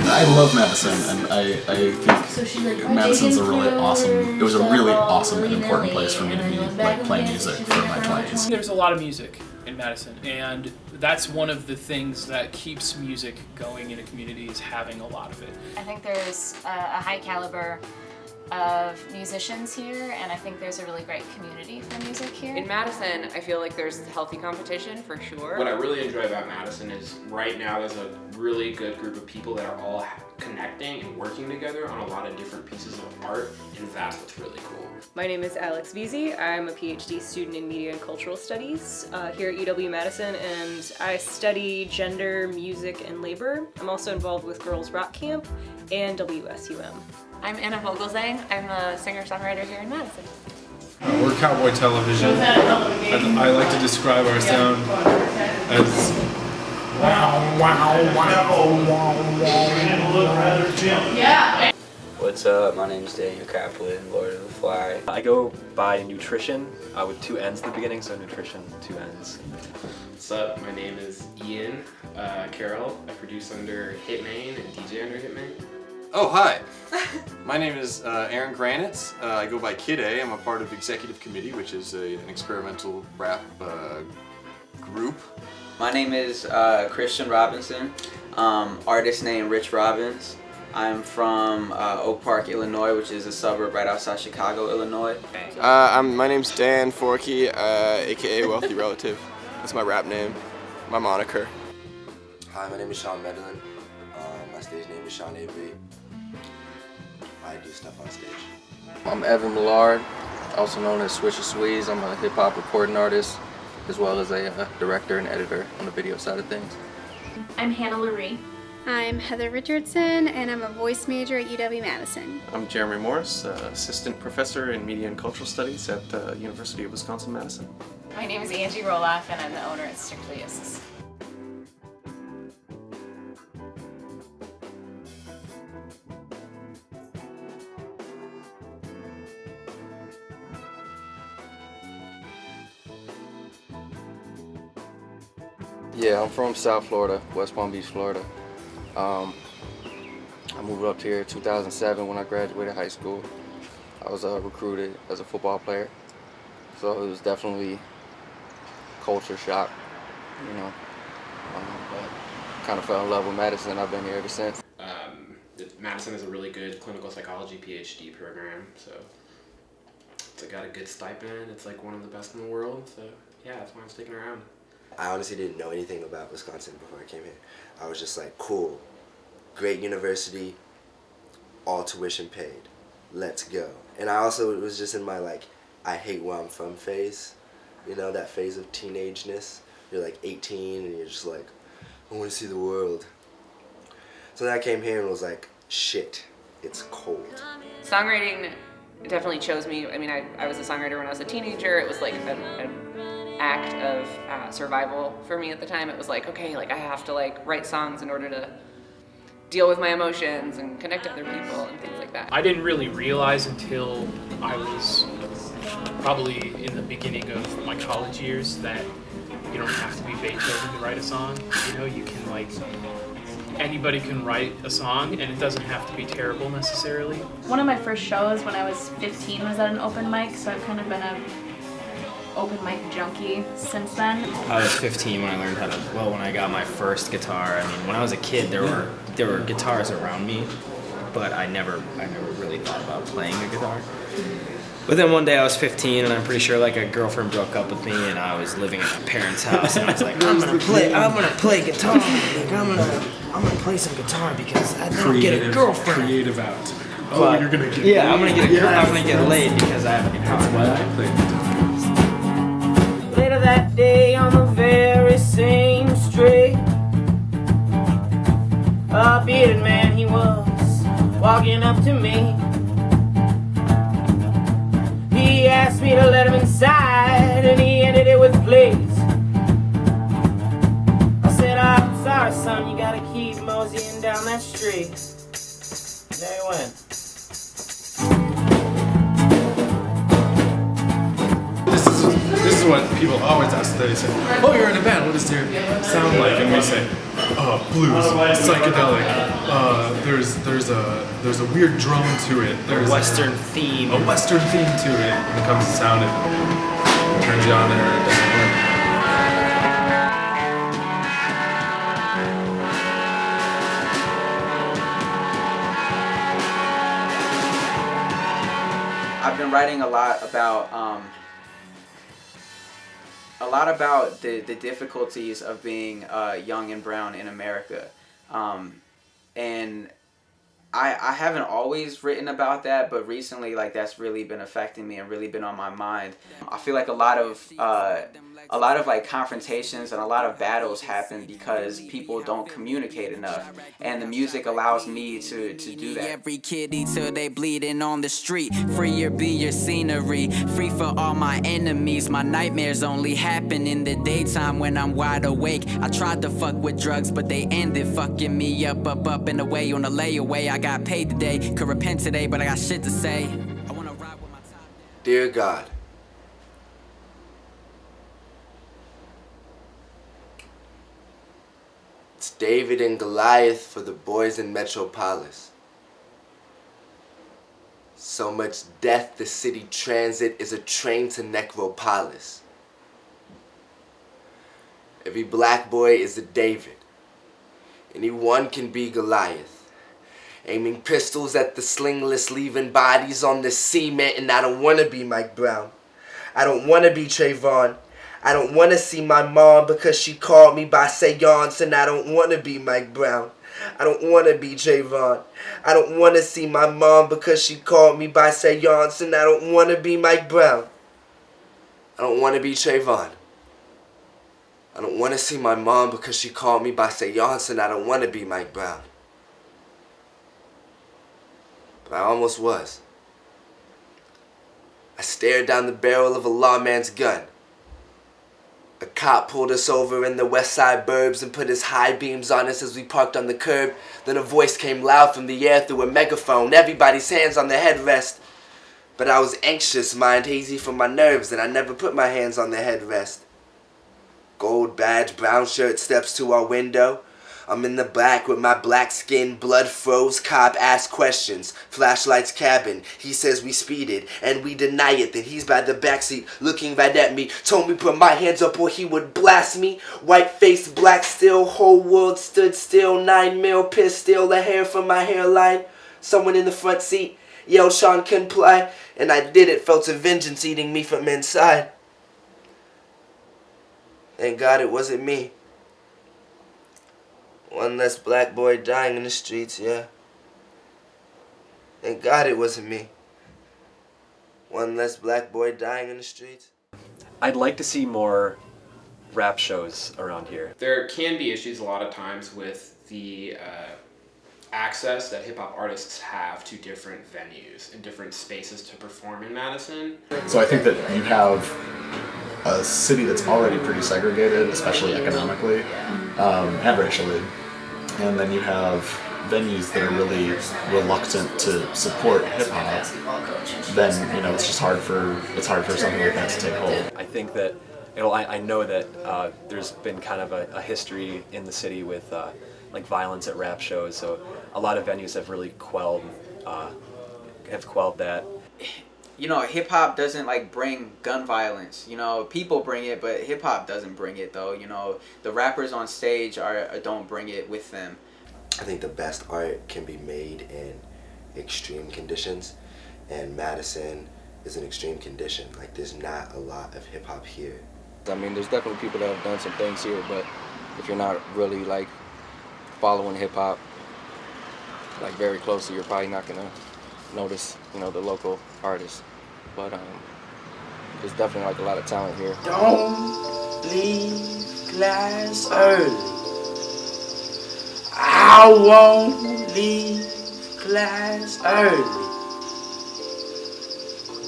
I love Madison, and I think Madison's a really awesome. It was a really awesome and important place for me to be like playing music for my 20s. There's a lot of music in Madison, and that's one of the things that keeps music going in a community is having a lot of it. I think there's a high caliber of musicians here, and I think there's a really great community for music here. In Madison, I feel like there's healthy competition for sure. What I really enjoy about Madison is right now there's a really good group of people that are all connecting and working together on a lot of different pieces of art, and that's what's really cool. My name is Alex Veazey. I'm a PhD student in Media and Cultural Studies here at UW-Madison, and I study gender, music, and labor. I'm also involved with Girls Rock Camp and WSUM. I'm Anna Vogelsang. I'm a singer-songwriter here in Madison. We're Cowboy Television, and I like to describe our sound as wow, wow, wow. What's up? My name is Daniel Kaplan, Lord of the Fly. I go by Nutrition with 2 N's at the beginning, so Nutrition, 2 N's. What's up? My name is Ian Carroll. I produce under Hitman and DJ under Hitman. Oh, hi. My name is Aaron Granitz. I go by Kid A. I'm a part of Executive Committee, which is an experimental rap group. My name is Christian Robinson, artist named Rich Robbins. I'm from Oak Park, Illinois, which is a suburb right outside Chicago, Illinois. My name's Dan Forkey, aka Wealthy Relative. That's my rap name, my moniker. Hi, my name is Sean Medlin. My stage name is Sean Avery. I do stuff on stage. I'm Evan Millard, also known as Swisher Sweeze. I'm a hip-hop recording artist, as well as a director and editor on the video side of things. I'm Hannah Lurie. I'm Heather Richardson, and I'm a voice major at UW-Madison. I'm Jeremy Morris, assistant professor in media and cultural studies at the University of Wisconsin-Madison. My name is Angie Roloff, and I'm the owner at Strictly Isks. Yeah, I'm from South Florida, West Palm Beach, Florida. I moved up here in 2007 when I graduated high school. I was recruited as a football player, so it was definitely culture shock, you know. But kind of fell in love with Madison, and I've been here ever since. Madison is a really good clinical psychology PhD program, so it's got a good stipend. It's like one of the best in the world, so yeah, that's why I'm sticking around. I honestly didn't know anything about Wisconsin before I came here. I was just like, cool, great university, all tuition paid, let's go. And I also was just in my like, I hate where I'm from phase. You know, that phase of teenageness. You're like 18 and you're just like, I want to see the world. So then I came here and was like, shit, it's cold. Songwriting definitely chose me. I mean, I was a songwriter when I was a teenager. It was like an act of survival for me at the time. It was like, okay, like I have to like write songs in order to deal with my emotions and connect to other people and things like that. I didn't really realize until I was probably in the beginning of my college years that you don't have to be Beethoven to write a song. You know, you can like, anybody can write a song and it doesn't have to be terrible necessarily. One of my first shows when I was 15 was at an open mic, so I've kind of been a open mic junkie since then. I was 15 when I learned how to, well, when I got my first guitar. I mean, when I was a kid, there were guitars around me, but I never really thought about playing a guitar. But then one day I was 15 and I'm pretty sure like a girlfriend broke up with me and I was living at my parents' house and I was like, I'm gonna play guitar. Like, I'm gonna play some guitar because I don't get a girlfriend. Creative out. Oh, But, you're gonna get yeah, I'm gonna get laid because I have a guitar. That's why I play guitar. Later that day on the very same street, a bearded man he was walking up to me. He asked me to let him inside and he ended it with please. I said, I'm sorry son, you gotta keep moseying down that street. There he went. This is is what people always ask. They say, "Oh, you're in a band. What does your sound like?" And we say, "Blues, psychedelic. There's a weird drone to it. There's a Western theme. A Western theme to it when it comes to sound. It turns you on or it doesn't work." I've been writing a lot about the difficulties of being young and brown in America, and I haven't always written about that, but recently, like, that's really been affecting me and really been on my mind. I feel like a lot of like confrontations and a lot of battles happen because people don't communicate enough, and the music allows me to do that. Every kitty till they bleeding on the street. Free or be your scenery. Free for all my enemies. My nightmares only happen in the daytime when I'm wide awake. I tried to fuck with drugs, but they ended fucking me up and away on a layaway. I got paid today, could repent today, but I got shit to say. I wanna ride with my top. Dear God, it's David and Goliath for the boys in Metropolis. So much death, the city transit is a train to Necropolis. Every black boy is a David. Anyone can be Goliath. Aiming pistols at the slingless, leaving bodies on the cement, and I don't want to be Mike Brown. I don't want to be Trayvon. I don't want to see my mom because she called me by seance, and I don't want to be Mike Brown. I don't want to be Trayvon. I don't want to see my mom because she called me by seance, and I don't want to be Mike Brown. I don't want to be Trayvon. I don't want to see my mom because she called me by seance, and I don't want to be Mike Brown. But I almost was. I stared down the barrel of a lawman's gun. A cop pulled us over in the West Side burbs and put his high beams on us as we parked on the curb. Then a voice came loud from the air through a megaphone. Everybody's hands on the headrest. But I was anxious, mind hazy from my nerves, and I never put my hands on the headrest. Gold badge, brown shirt steps to our window. I'm in the back with my black skin, blood froze, cop asks questions. Flashlights cabin, he says we speeded, and we deny it. Then he's by the backseat, looking right at me. Told me put my hands up or he would blast me. White face, black still, whole world stood still. 9mm pistol, the hair from my hairline. Someone in the front seat yelled Sean comply, and I did it, felt a vengeance eating me from inside. Thank God it wasn't me. One less black boy dying in the streets, yeah. Thank God it wasn't me. One less black boy dying in the streets. I'd like to see more rap shows around here. There can be issues a lot of times with the access that hip-hop artists have to different venues and different spaces to perform in Madison. So I think that you have a city that's already pretty segregated, especially economically and racially. And then you have venues that are really reluctant to support hip hop. Then it's just hard for something like that to take hold. I think that I know that there's been kind of a history in the city with like violence at rap shows. So a lot of venues have really quelled that. Hip hop doesn't like bring gun violence. People bring it, but hip hop doesn't bring it though. The rappers on stage don't bring it with them. I think the best art can be made in extreme conditions, and Madison is an extreme condition. Like, there's not a lot of hip hop here. I mean, there's definitely people that have done some things here, but if you're not really like following hip hop like very closely, you're probably not gonna notice, the local artists. But there's definitely like a lot of talent here. Don't leave class early. I won't leave class early.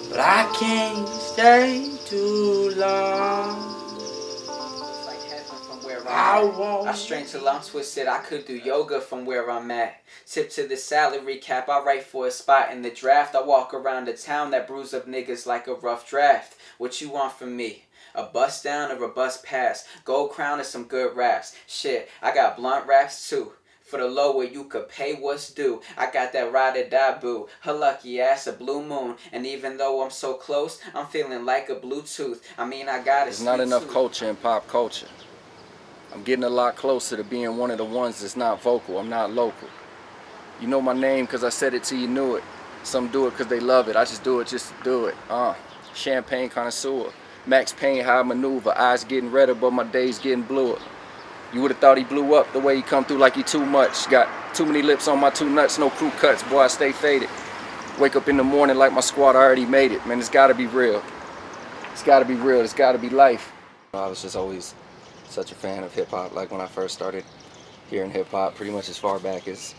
But I can't stay too long. I strained till I'm twisted. I could do yoga from where I'm at. Tip to the salary cap. I write for a spot in the draft. I walk around the town that brews up niggas like a rough draft. What you want from me? A bust down, a robust pass. Gold crown is some good raps. Shit, I got blunt raps too. For the low where you could pay what's due. I got that ride or die boo. Her lucky ass a blue moon. And even though I'm so close, I'm feeling like a Bluetooth. I mean, I got it. There's not enough culture in pop culture. I'm getting a lot closer to being one of the ones that's not vocal. I'm not local. You know my name because I said it till you knew it. Some do it because they love it. I just do it just to do it. Champagne connoisseur. Max Payne, how I maneuver. Eyes getting redder, but my days getting bluer. You would have thought he blew up the way he come through like he too much. Got too many lips on my two nuts, no crew cuts. Boy, I stay faded. Wake up in the morning like my squad already made it. Man, it's gotta be real. It's gotta be real. It's gotta be life. I was just always such a fan of hip hop. Like when I first started hearing hip hop, pretty much as far back as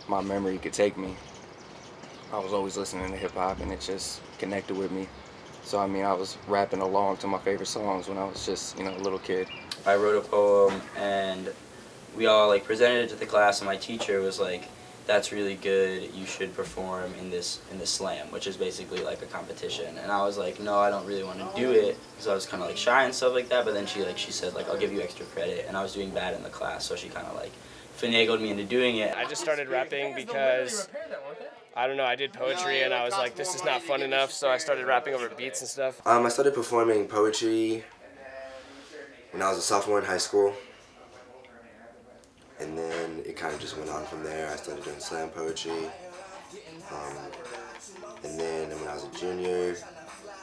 my memory could take me, I was always listening to hip hop and it just connected with me. So I mean, I was rapping along to my favorite songs when I was just, a little kid. I wrote a poem and we all like presented it to the class, and my teacher was like, "That's really good. You should perform in this slam," which is basically like a competition. And I was like, "No, I don't really want to do it," because I was kind of like shy and stuff like that. But then she said like, "I'll give you extra credit," and I was doing bad in the class, so she kind of like finagled me into doing it. I just started rapping because I don't know, I did poetry and I was like, this is not fun enough, so I started rapping over beats and stuff. I started performing poetry when I was a sophomore in high school, and then it kind of just went on from there. I started doing slam poetry, and then when I was a junior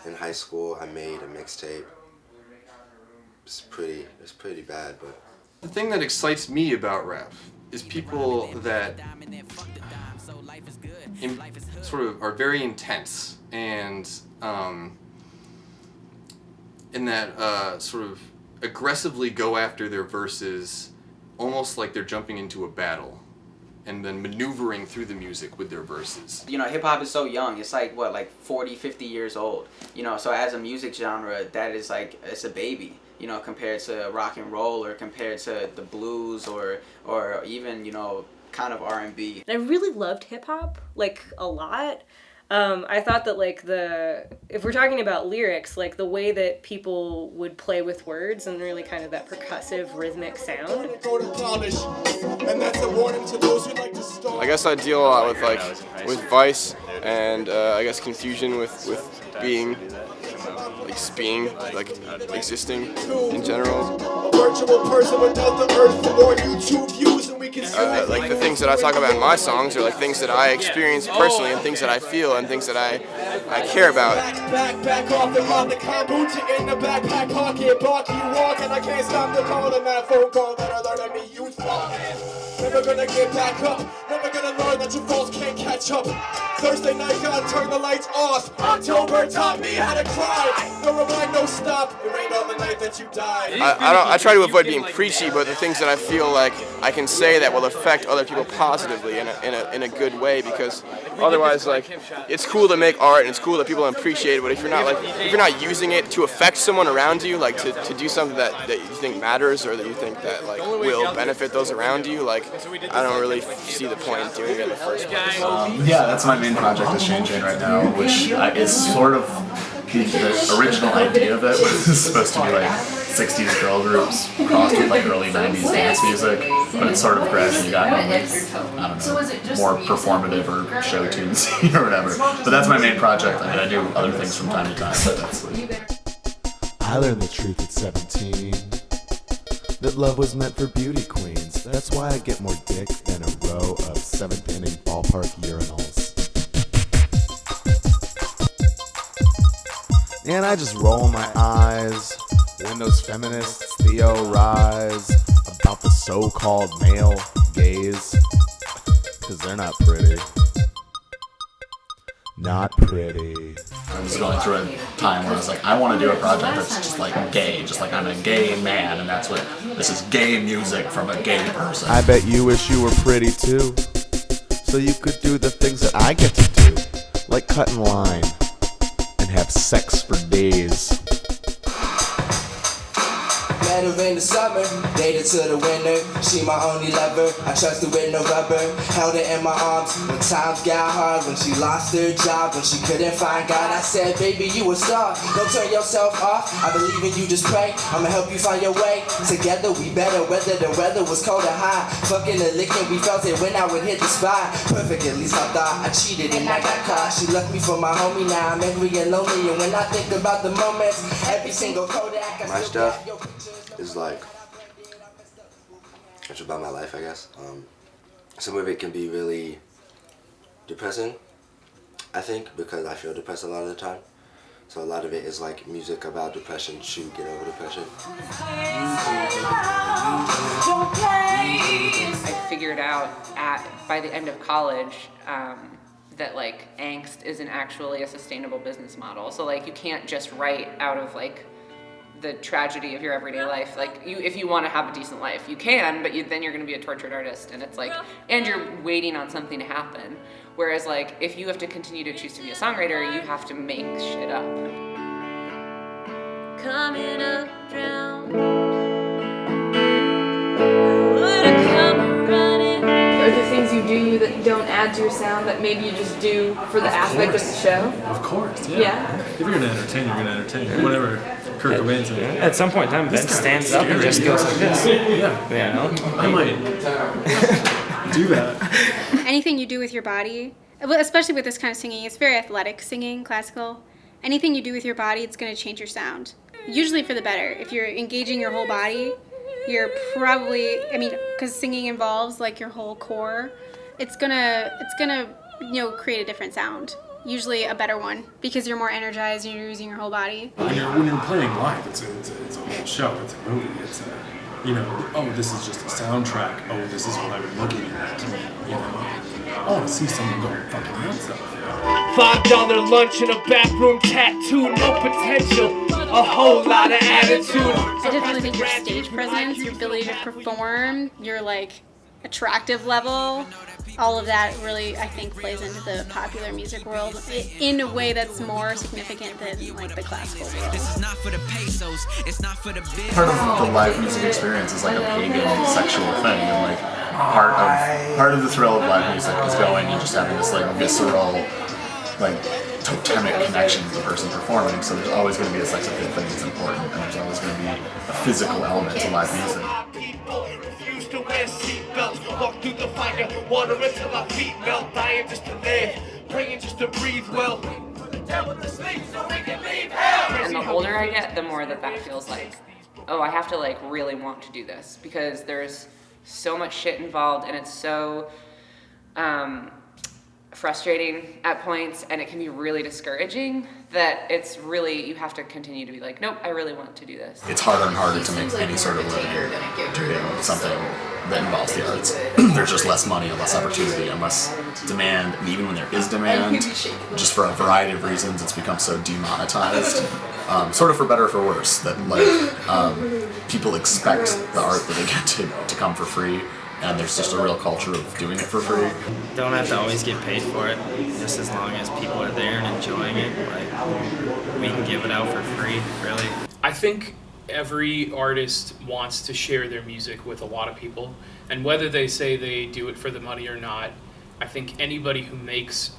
in high school, I made a mixtape. It's pretty bad, but the thing that excites me about rap is people that sort of are very intense and in that sort of aggressively go after their verses almost like they're jumping into a battle and then maneuvering through the music with their verses. Hip hop is so young. It's like, what, like 40, 50 years old. So as a music genre, that is like, it's a baby, compared to rock and roll or compared to the blues or even, kind of R&B. I really loved hip hop, like a lot. I thought that like if we're talking about lyrics, like the way that people would play with words and really kind of that percussive rhythmic sound. I guess I deal a lot with vice and I guess confusion with being existing in general. Virtual person without the earth for more YouTube views and we can like the things that I talk about in my songs are like things that I experience personally and things that I feel and things that I care about. Back off and pop the kombucha in the backpack pocket. Block you walk and I can't stop the call and that phone call that alerted me you never gonna get back up. Never gonna learn that your faults can't catch up. Thursday night, gotta turn the lights off. October taught me how to cry. No rewind, no stop. It rained on the night that you died. I try to avoid being preachy, but the things that I feel like I can say that will affect other people positively in a good way, because otherwise, like, it's cool to make art and it's cool that people appreciate it, but if you're not using it to affect someone around you, like to do something that you think matters or that you think that like will benefit those around you, like I don't really see the point in doing it in the first place. Yeah, that's my main project is Shane Jane right now, which is sort of the original idea of it was supposed to be like 60s girl groups crossed with like early 90s dance music, but it's sort of gradually gotten like, I don't know, more performative or show tunes or whatever. But that's my main project. I mean, I do other things from time to time, but that's I learned the truth at 17, that love was meant for beauty queens. That's why I get more dick than a row of 7th inning ballpark urinals. And I just roll my eyes when those feminists theorize about the so-called male gaze, because they're not pretty. Not pretty. I was going through a time where I was like, I want to do a project that's just like gay, just like I'm a gay man, and that's what this is, gay music from a gay person. I bet you wish you were pretty too, so you could do the things that I get to do, like cut in line and have sex for days. met her in the summer, dated to the winter. She my only lover, I trusted with no rubber. Held her in my arms when times got hard. When she lost her job, when she couldn't find God. I said, baby, you a star, don't turn yourself off. I believe in you, just pray, I'ma help you find your way. Together we better, whether the weather was cold or high. Fucking the licking, we felt it when I would hit the spot. Perfect, at least I thought. I cheated and I got caught. She left me for my homie, now I'm angry and lonely. And when I think about the moments, every single Kodak I My still stuff got your pictures. is like, it's about my life, I guess. Some of it can be really depressing, I think, because I feel depressed a lot of the time. So a lot of it is like music about depression to get over depression. I figured out by the end of college that like angst isn't actually a sustainable business model. So like you can't just write out of like the tragedy of your everyday life. Like if you want to have a decent life, you can, but then you're going to be a tortured artist, and it's like, and you're waiting on something to happen. Whereas like if you have to continue to choose to be a songwriter, you have to make shit up. Coming up drowned. Are there things you do that don't add to your sound that maybe you just do for the aspect of the show? Of course, yeah. Yeah. If you're gonna entertain, you're gonna entertain. Whatever Kurt Cobain said. At some point in time, Ben stands up and just goes like this. Yeah. You know? I might do that. Anything you do with your body, especially with this kind of singing, it's very athletic singing, classical. Anything you do with your body, it's going to change your sound. Usually for the better. If you're engaging your whole body, you're probably, because singing involves like your whole core, it's gonna create a different sound. Usually a better one, because you're more energized and you're using your whole body. When you're playing live, it's a whole show. It's a movie. It's a, oh, this is just a soundtrack. Oh, this is what I'm looking at. I want to see someone go fucking nuts up there. $5 lunch in a bathroom tattoo, no potential, a whole lot of attitude. I definitely think your stage presence, your ability to perform, your like attractive level, all of that really, I think, plays into the popular music world in a way that's more significant than like the classical world. Part of the live music experience is like a pagan sexual thing, and like part of the thrill of live music is going and just having this like visceral, like totemic connection to the person performing. So there's always going to be a sexual thing that's important, and there's always going to be a physical element to live music. To wear seatbelts, walk through the fire, water until our feet melt, dying just to live, praying just to breathe well. And the older I get, the more that feels like, oh, I have to like really want to do this, because there's so much shit involved, and it's so frustrating at points, and it can be really discouraging, that it's really, you have to continue to be like, nope, I really want to do this. It's harder and harder to make any sort of living doing something that involves the arts. There's just less money and less opportunity and less demand, and even when there is demand, just for a variety of reasons, it's become so demonetized, sort of for better or for worse, that like people expect the art that they get to come for free, and there's just a real culture of doing it for free. Don't have to always get paid for it, just as long as people are there and enjoying it. Like, we can give it out for free, really. I think every artist wants to share their music with a lot of people, and whether they say they do it for the money or not, I think anybody who makes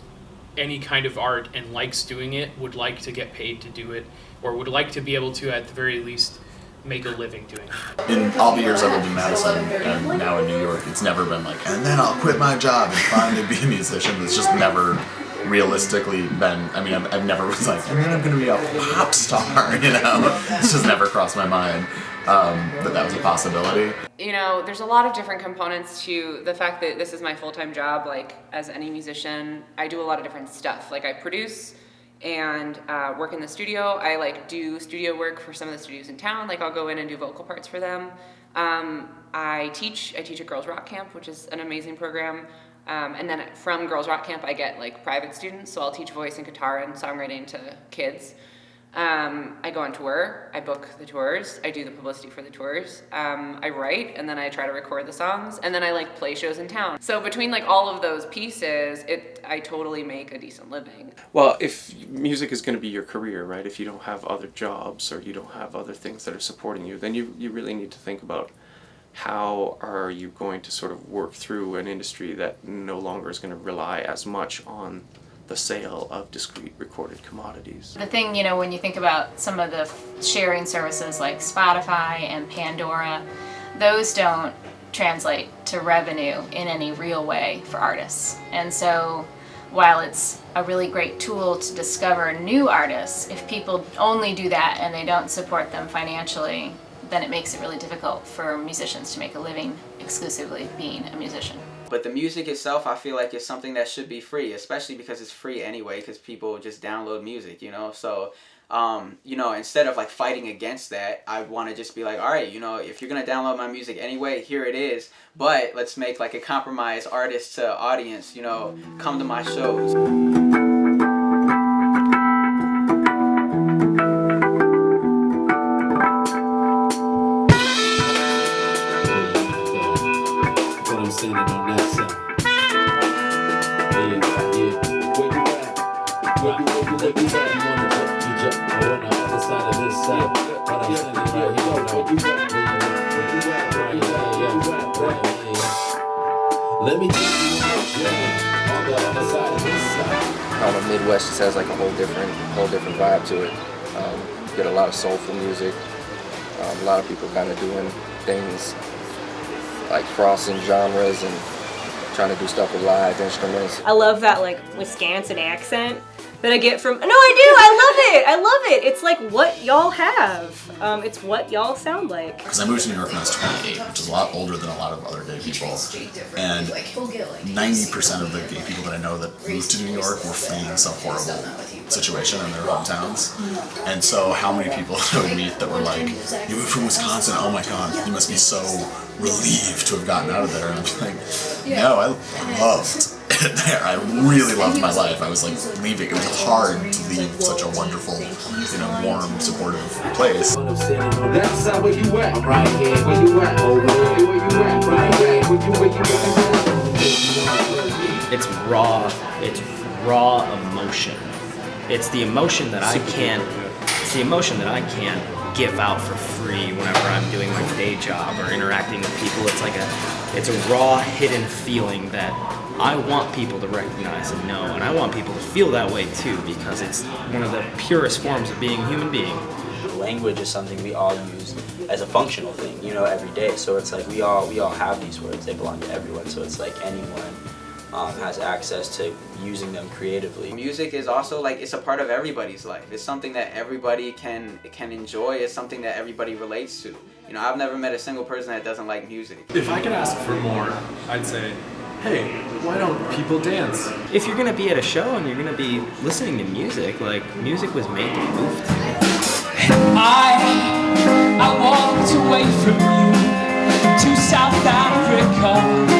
any kind of art and likes doing it would like to get paid to do it, or would like to be able to, at the very least, make a living doing it. In all the years I've lived in Madison and now in New York, it's never been like, and then I'll quit my job and finally be a musician. It's just never realistically been, I've never was like, and then I'm going to be a pop star, It's just never crossed my mind that was a possibility. There's a lot of different components to the fact that this is my full-time job. Like, as any musician, I do a lot of different stuff. Like, I produce and work in the studio. I do studio work for some of the studios in town. Like, I'll go in and do vocal parts for them. I teach at Girls Rock Camp, which is an amazing program. And then from Girls Rock Camp, I get private students. So I'll teach voice and guitar and songwriting to kids. I go on tour, I book the tours, I do the publicity for the tours, I write, and then I try to record the songs, and then I like play shows in town. So between like all of those pieces, I totally make a decent living. Well, if music is going to be your career, right, if you don't have other jobs or you don't have other things that are supporting you, then you really need to think about how are you going to sort of work through an industry that no longer is going to rely as much on the sale of discrete recorded commodities. The thing, when you think about some of the sharing services like Spotify and Pandora, those don't translate to revenue in any real way for artists. And so while it's a really great tool to discover new artists, if people only do that and they don't support them financially, then it makes it really difficult for musicians to make a living exclusively being a musician. But the music itself, I feel like, is something that should be free, especially because it's free anyway, because people just download music, So, instead of like fighting against that, I want to just be like, all right, if you're going to download my music anyway, here it is. But let's make like a compromise, artist to audience, come to my shows. Standing on that side. Yeah. Where you at? Where you at? You wanna jump? You jump. Or on the other side of this side. But I'm standing right here. Where you at? Let me tell you on the other side of this side. I don't know, Midwest just has like a whole different vibe to it. You get a lot of soulful music. A lot of people kind of doing things like crossing genres and trying to do stuff with live instruments. I love that like Wisconsin accent that I get from, no I love it. It's like what y'all have. It's what y'all sound like. Because I moved to New York when I was 28, which is a lot older than a lot of other gay people. And 90% of the gay people that I know that moved to New York were fleeing some horrible situation in their hometowns. And so how many people did I meet that were like, you moved from Wisconsin, oh my god, you must be so relieved to have gotten out of there. And I'm like, no, I loved it there. I really loved my life. I was like leaving. It was hard to leave such a wonderful, warm, supportive place. I'm standing on that side. Where you at? I'm right here. Where you at? Over here. Where you at? Right here. Where you at? It's raw emotion. It's the emotion that I can't give out for free whenever I'm doing my day job or interacting with people. It's a raw, hidden feeling that I want people to recognize and know, and I want people to feel that way too, because it's one of the purest forms of being a human being. Language is something we all use as a functional thing, every day. So it's like we all have these words. They belong to everyone. So it's like anyone has access to using them creatively. Music is also like, it's a part of everybody's life. It's something that everybody can enjoy. It's something that everybody relates to. I've never met a single person that doesn't like music. If I could ask for more, I'd say, hey, why don't people dance? If you're gonna be at a show and you're gonna be listening to music, like music was made to move to. I walked away from you to South Africa.